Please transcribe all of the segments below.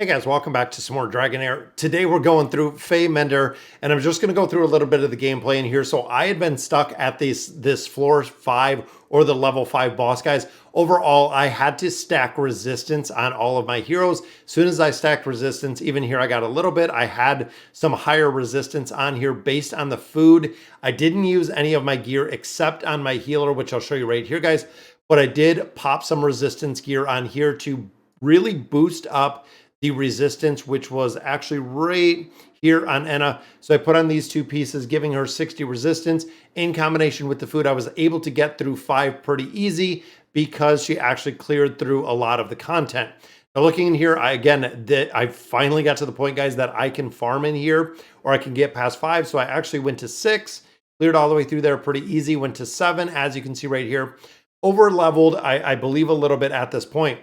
Hey guys, welcome back to some more Dragonheir. Today we're going through Meander, and I'm just going to go through a little bit of the gameplay in here. So I had been stuck at this floor 5 or the level 5 boss, guys. Overall, I had to stack resistance on all of my heroes. As soon as I stacked resistance, even here I got a little bit. I had some higher resistance on here based on the food. I didn't use any of my gear except on my healer, which I'll show you right here, guys. But I did pop some resistance gear on here to really boost up the resistance, which was actually right here on Enna. So I put on these two pieces, giving her 60 resistance. In combination with the food, I was able to get through 5 pretty easy because she actually cleared through a lot of the content. Now looking in here, I finally got to the point, guys, that I can farm in here or I can get past 5. So I actually went to 6, cleared all the way through there pretty easy, went to 7, as you can see right here. Over leveled, I believe, a little bit at this point.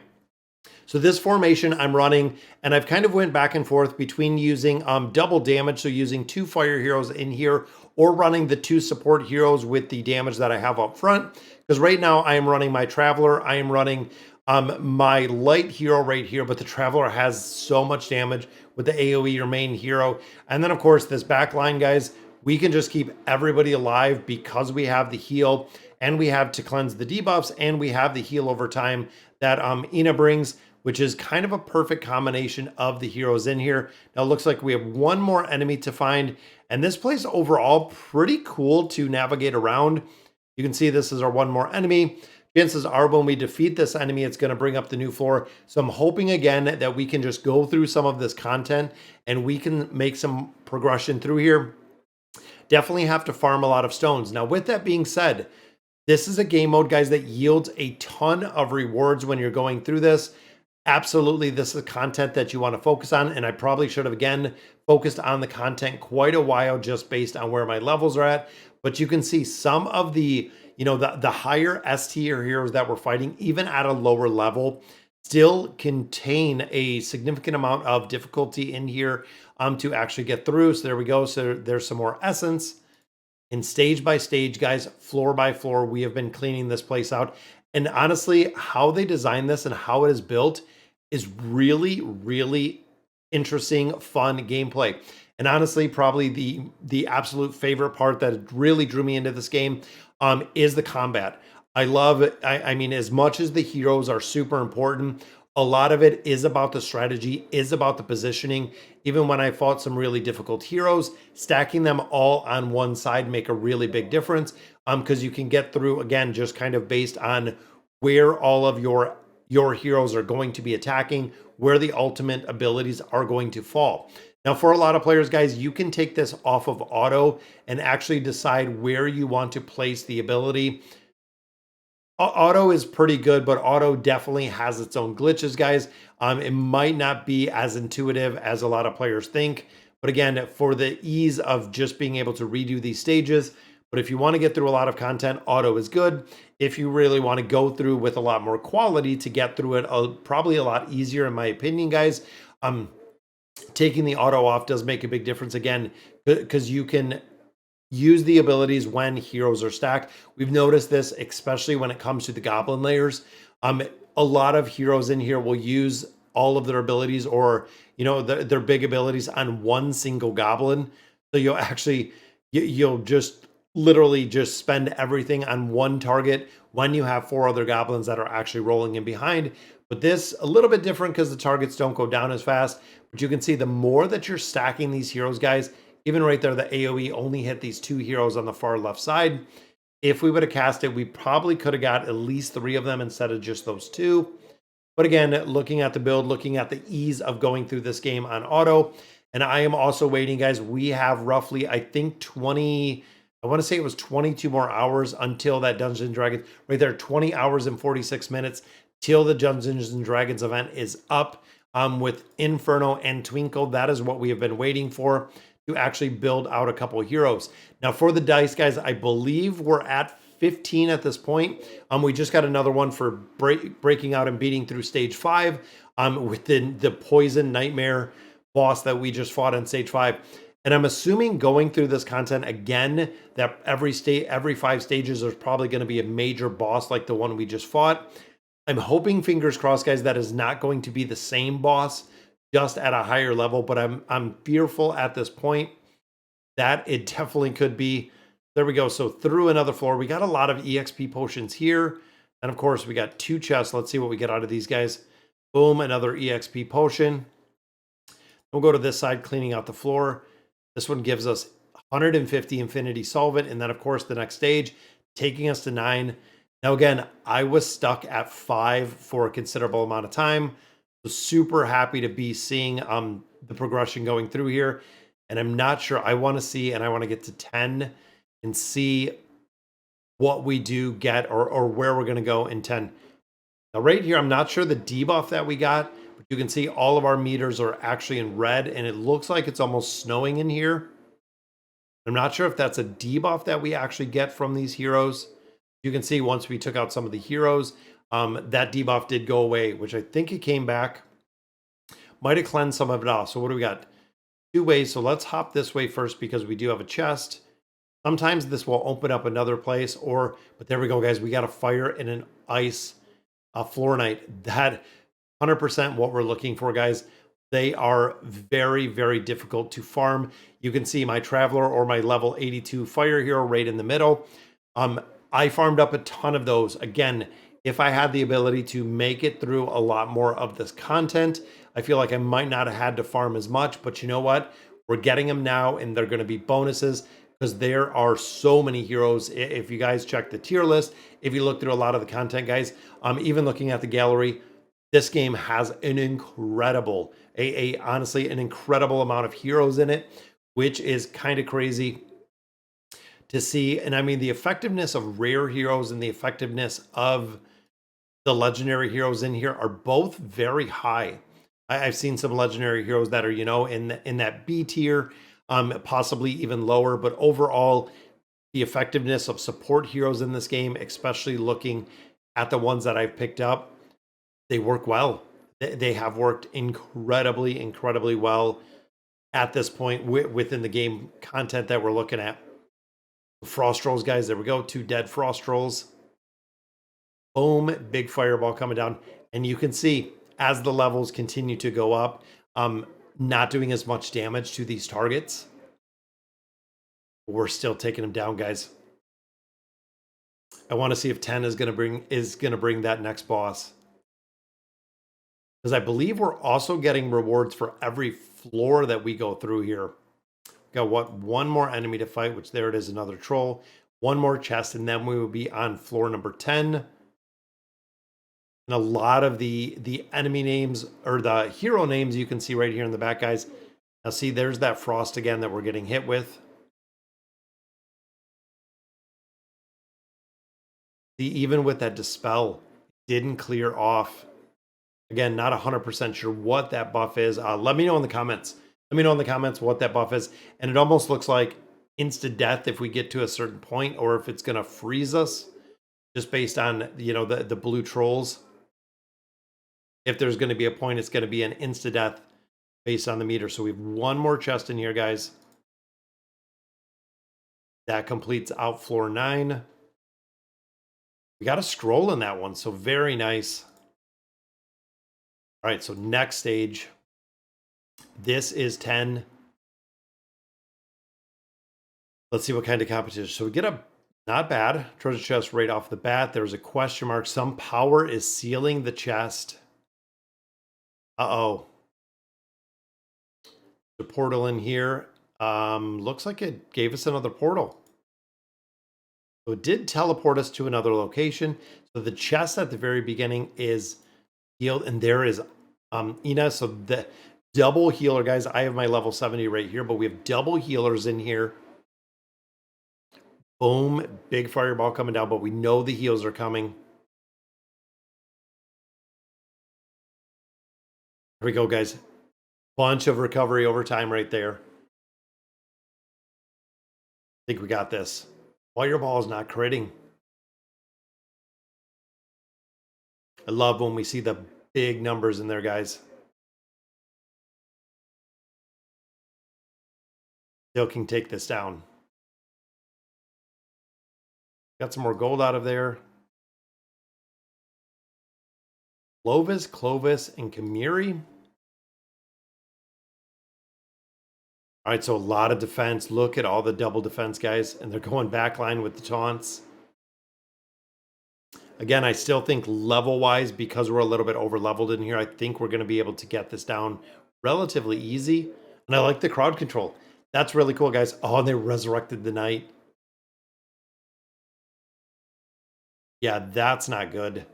So this formation I'm running, and I've kind of went back and forth between using double damage, so using 2 fire heroes in here, or running the 2 support heroes with the damage that I have up front. Because right now I am running my Traveler, I am running my light hero right here, but the Traveler has so much damage with the AoE, your main hero. And then of course this back line, guys, we can just keep everybody alive because we have the heal, and we have to cleanse the debuffs, and we have the heal over time that Ina brings, which is kind of a perfect combination of the heroes in here. Now it looks like we have one more enemy to find, and this place overall pretty cool to navigate around. You can see this is our one more enemy. Chances are when we defeat this enemy, it's going to bring up the new floor. So I'm hoping again that we can just go through some of this content and we can make some progression through here. Definitely have to farm a lot of stones. Now with that being said, this is a game mode, guys, that yields a ton of rewards when you're going through this. Absolutely, this is content that you want to focus on, and I probably should have, again, focused on the content quite a while just based on where my levels are at. But you can see some of the, the higher S tier heroes that we're fighting, even at a lower level, still contain a significant amount of difficulty in here to actually get through. So there we go. So there's some more essence. And stage by stage, guys, floor by floor, we have been cleaning this place out. And honestly, how they designed this and how it is built is really, really interesting, fun gameplay. And honestly, probably the absolute favorite part that really drew me into this game is the combat. I love it. I mean, as much as the heroes are super important, a lot of it is about the strategy, is about the positioning. Even when I fought some really difficult heroes, stacking them all on one side make a really big difference because you can get through, again, just kind of based on where all of your heroes are going to be attacking, where the ultimate abilities are going to fall. Now, for a lot of players, guys, you can take this off of auto and actually decide where you want to place the ability. Auto is pretty good, but auto definitely has its own glitches, guys. It might not be as intuitive as a lot of players think, but again, for the ease of just being able to redo these stages. But if you want to get through a lot of content, auto is good. If you really want to go through with a lot more quality to get through it, probably a lot easier in my opinion, guys. Taking the auto off does make a big difference, again, because you can use the abilities when heroes are stacked. We've noticed this, especially when it comes to the goblin layers. A lot of heroes in here will use all of their abilities, or their big abilities on one single goblin. So you'll just literally just spend everything on one target when you have 4 other goblins that are actually rolling in behind. But this a little bit different because the targets don't go down as fast. But you can see the more that you're stacking these heroes, guys, even right there, the AoE only hit these 2 heroes on the far left side. If we would have cast it, we probably could have got at least 3 of them instead of just those 2. But again, looking at the build, looking at the ease of going through this game on auto. And I am also waiting, guys. We have roughly, I think, I want to say it was 22 more hours until that Dungeons & Dragons, right there, 20 hours and 46 minutes till the Dungeons & Dragons event is up with Inferno and Twinkle. That is what we have been waiting for, to actually build out a couple of heroes. Now for the dice, guys, I believe we're at 15 at this point. We just got another one for breaking out and beating through stage 5 with the poison nightmare boss that we just fought on stage 5. And I'm assuming going through this content again, that every 5 stages, there's probably going to be a major boss like the one we just fought. I'm hoping, fingers crossed, guys, that is not going to be the same boss just at a higher level, but I'm fearful at this point that it definitely could be. There we go. So through another floor, we got a lot of EXP potions here. And of course, we got 2 chests. Let's see what we get out of these guys. Boom, another EXP potion. We'll go to this side, cleaning out the floor. This one gives us 150 infinity solvent. And then, of course, the next stage, taking us to 9. Now, again, I was stuck at 5 for a considerable amount of time. So super happy to be seeing the progression going through here. And I'm not sure. I want to see, and I want to get to 10 and see what we do get, or where we're going to go in 10. Now, right here, I'm not sure the debuff that we got, but you can see all of our meters are actually in red, and it looks like it's almost snowing in here. I'm not sure if that's a debuff that we actually get from these heroes. You can see once we took out some of the heroes, that debuff did go away, which I think it came back. Might have cleansed some of it off. So what do we got? 2 ways. So let's hop this way first because we do have a chest. Sometimes this will open up another place, but there we go, guys. We got a fire and an ice floor knight. That 100% what we're looking for, guys. They are very, very difficult to farm. You can see my traveler or my level 82 fire hero right in the middle. I farmed up a ton of those. Again, if I had the ability to make it through a lot more of this content, I feel like I might not have had to farm as much, but you know what? We're getting them now, and they're going to be bonuses because there are so many heroes. If you guys check the tier list, if you look through a lot of the content, guys, even looking at the gallery, this game has an incredible, honestly, an incredible amount of heroes in it, which is kind of crazy to see. And I mean, the effectiveness of rare heroes and the effectiveness of the legendary heroes in here are both very high. I've seen some legendary heroes that are, in that B tier, possibly even lower, but overall, the effectiveness of support heroes in this game, especially looking at the ones that I've picked up, they work well. They have worked incredibly, incredibly well at this point within the game content that we're looking at. Frost trolls, guys, there we go. 2 dead frost trolls. Boom, big fireball coming down. And you can see as the levels continue to go up, not doing as much damage to these targets. We're still taking them down, guys. I want to see if 10 is going to bring that next boss. Because I believe we're also getting rewards for every floor that we go through here. Got one more enemy to fight, which there it is, another troll. One more chest, and then we will be on floor number 10. And a lot of the enemy names, or the hero names, you can see right here in the back, guys. Now see, there's that frost again that we're getting hit with. See, even with that dispel, didn't clear off. Again, not 100% sure what that buff is. Let me know in the comments. Let me know in the comments what that buff is. And it almost looks like instant death if we get to a certain point, or if it's going to freeze us just based on, the blue trolls. If there's going to be a point, it's going to be an insta death based on the meter. So we have one more chest in here, guys. That completes out floor 9. We got a scroll in that one, so very nice. All right, so next stage. This is 10. Let's see what kind of competition. So we get a not bad treasure chest right off the bat. There's a question mark. Some power is sealing the chest. Uh-oh. The portal in here. Looks like it gave us another portal. So it did teleport us to another location. So the chest at the very beginning is healed, and there is Ina. So the double healer, guys. I have my level 70 right here, but we have double healers in here. Boom, big fireball coming down, but we know the heals are coming. Here we go, guys. Bunch of recovery over time right there. I think we got this. Fireball is not critting. I love when we see the big numbers in there, guys. Still can take this down. Got some more gold out of there. Clovis, and Kamiri. All right, so a lot of defense. Look at all the double defense guys, and they're going backline with the taunts. Again, I still think level-wise, because we're a little bit over-leveled in here, I think we're going to be able to get this down relatively easy. And I like the crowd control. That's really cool, guys. Oh, and they resurrected the knight. Yeah, that's not good.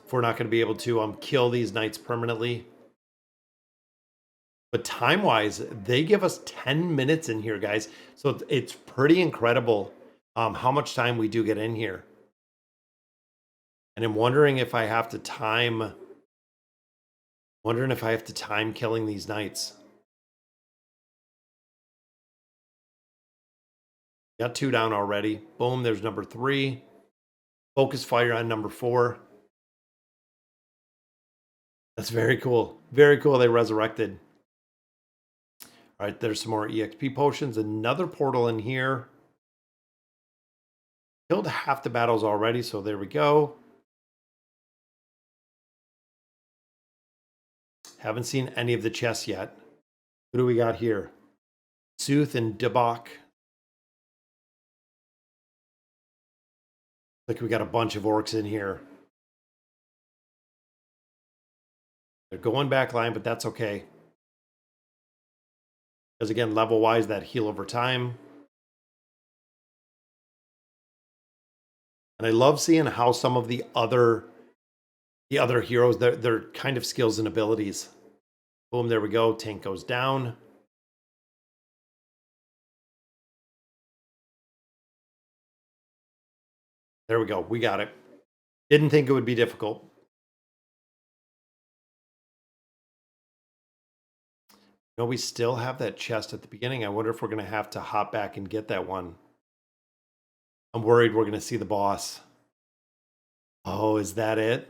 If we're not going to be able to kill these knights permanently. But time-wise, they give us 10 minutes in here, guys. So it's pretty incredible how much time we do get in here. And I'm wondering if I have to time... killing these knights. Got 2 down already. Boom, there's number 3. Focus fire on number 4. That's very cool. Very cool. They resurrected. All right, there's some more EXP potions. Another portal in here. Killed half the battles already, so there we go. Haven't seen any of the chests yet. Who do we got here? Sooth and Debak. Like we got a bunch of orcs in here. They're going back line, but that's okay. Because again, level-wise, that heal over time. And I love seeing how some of the other heroes, their kind of skills and abilities. Boom, there we go. Tank goes down. There we go. We got it. Didn't think it would be difficult. No, we still have that chest at the beginning. I wonder if we're going to have to hop back and get that one. I'm worried we're going to see the boss. Oh, is that it?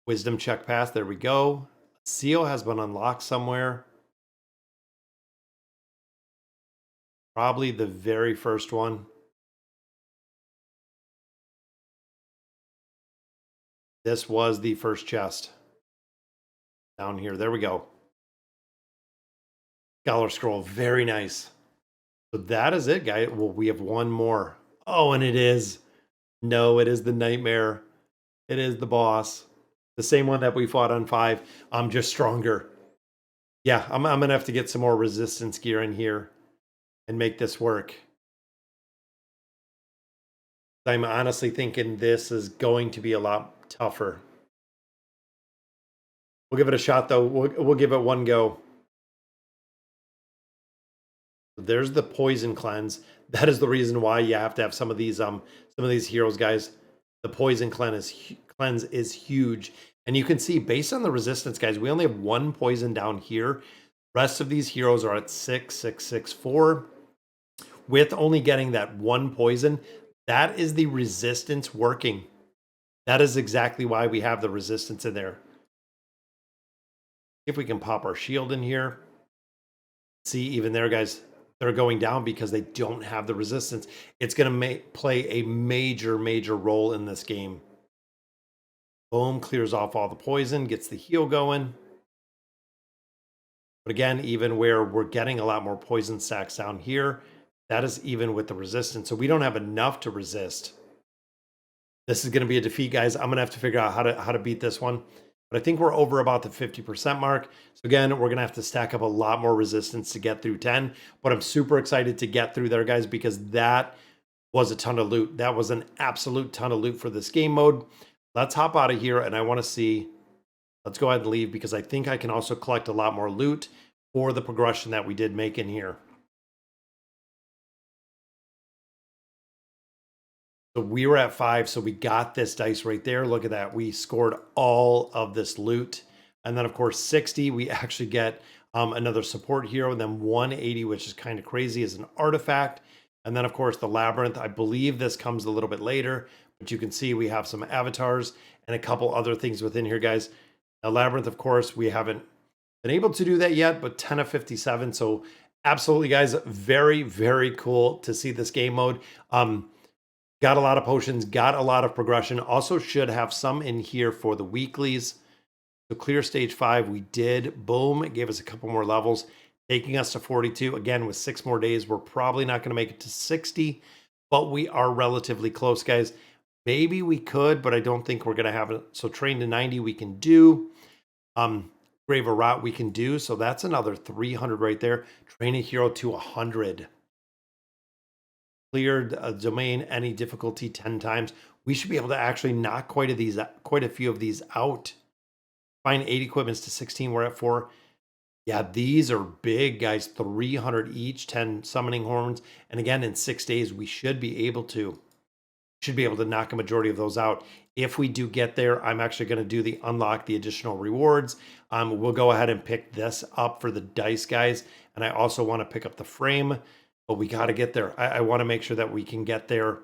Wisdom check pass. There we go. Seal has been unlocked somewhere. Probably the very first one. This was the first chest. Down here. There we go. Scholar scroll. Very nice. So that is it, guys. Well, we have one more. Oh, and it is. No, it is the nightmare. It is the boss. The same one that we fought on 5. I'm just stronger. Yeah, I'm going to have to get some more resistance gear in here and make this work. I'm honestly thinking this is going to be a lot tougher. We'll give it a shot, though. We'll give it one go. There's the poison cleanse. That is the reason why you have to have some of these heroes, guys. The poison cleanse is huge. And you can see, based on the resistance, guys, we only have 1 poison down here. Rest of these heroes are at 6, 6, 6, 4. With only getting that 1 poison, that is the resistance working. That is exactly why we have the resistance in there. If we can pop our shield in here. See, even there, guys, they're going down because they don't have the resistance. It's going to play a major, major role in this game. Boom, clears off all the poison, gets the heal going. But again, even where we're getting a lot more poison stacks down here, that is even with the resistance. So we don't have enough to resist. This is going to be a defeat, guys. I'm going to have to figure out how to beat this one. But I think we're over about the 50% mark. So again, we're going to have to stack up a lot more resistance to get through 10. But I'm super excited to get through there, guys, because that was a ton of loot. That was an absolute ton of loot for this game mode. Let's hop out of here, and I want to see... Let's go ahead and leave, because I think I can also collect a lot more loot for the progression that we did make in here. So we were at 5, so we got this dice right there. Look at that. We scored all of this loot. And then, of course, 60, we actually get another support hero. And then 180, which is kind of crazy, is an artifact. And then, of course, the labyrinth. I believe this comes a little bit later. But you can see we have some avatars and a couple other things within here, guys. The labyrinth, of course, we haven't been able to do that yet, but 10 of 57. So absolutely, guys, very, very cool to see this game mode. Got a lot of potions, got a lot of progression. Also should have some in here for the weeklies. So clear stage 5, we did. Boom, it gave us a couple more levels, taking us to 42. Again, with 6 more days, we're probably not going to make it to 60, but we are relatively close, guys. Maybe we could, but I don't think we're going to have it. So train to 90, we can do. Grave a Rot, we can do. So that's another 300 right there. Train a hero to 100. Cleared a domain, any difficulty 10 times. We should be able to actually knock quite a few of these out. Find 8 equipments to 16. We're at 4. Yeah, these are big, guys. 300 each, 10 summoning horns. And again, in 6 days, we should be able to knock a majority of those out. If we do get there, I'm actually going to do the unlock the additional rewards. We'll go ahead and pick this up for the dice, guys. And I also want to pick up the frame, but we got to get there. I want to make sure that we can get there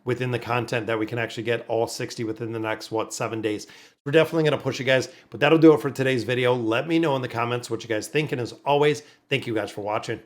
within the content, that we can actually get all 60 within the next, 7 days. We're definitely going to push you guys, but that'll do it for today's video. Let me know in the comments what you guys think. And as always, thank you guys for watching.